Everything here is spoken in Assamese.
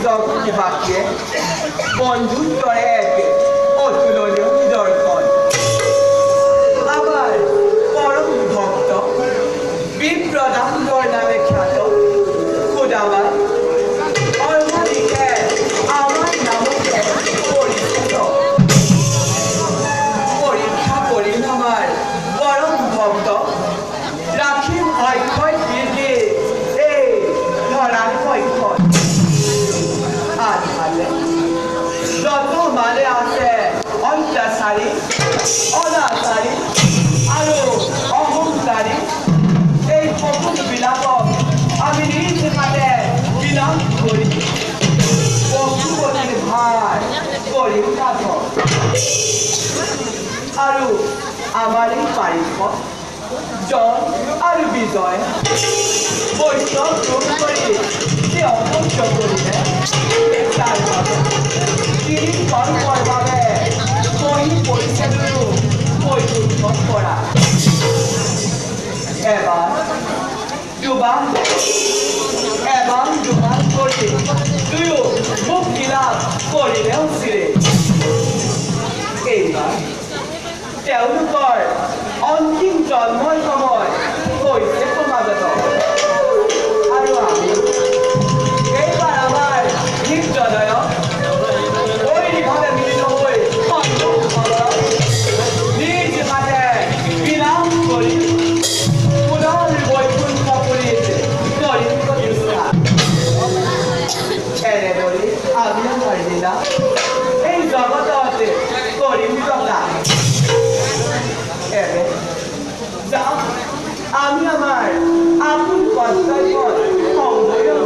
বাক্যে বন্ধুত্বরে এক অতুলনীয় নিদর্শন। আবার পরম ভক্ত বিপ্রদাঙ্গর নামে খ্যাত খুদাবার অর্ধদিকে আমার নামকে পরিচিত। পরীক্ষা করিল আমার পরম ভক্ত রাখিম অক্ষয় কীর্তি এই ধরার অক্ষয়। যত মালে আছে অত্যাচারী অনাচারী আৰু অহংকাৰী এই সকল বিলাপক আমি নিজ হাতে বিলাপ কৰি পশুপতিৰ ভাৰ কৰি আৰু আমাৰ এই পাৰিষদ জন আৰু বিজয় বৈষ্ণৱ রূপ করে যে অপত্য করিলে তার বাবে তিনি কর্মর বাবে কই পরিচয়টো পরিবর্তন করা। এবার দুবার করে দুয়ো মুক্তি লাভ করিলেও ছিলেন। এইবার তেওঁলোকৰ অন্তিম জন্মৰ সময় হৈছে সমাগত আৰু আমি এইবাৰ আমাৰ নিৰ্জনয়ক ঐৰিভাৱে মিলিত হৈ নিজ হাতে বিনাশ কৰি পুনৰ বৈকুণ্ঠ পুৰীত কৰিম প্ৰতিষ্ঠা। এনেদৰে আমি আমাৰ দিনা এই জগততে কৰিম প্ৰকাশ। আমি আমাৰ আপন কৰ্তব্য সংযম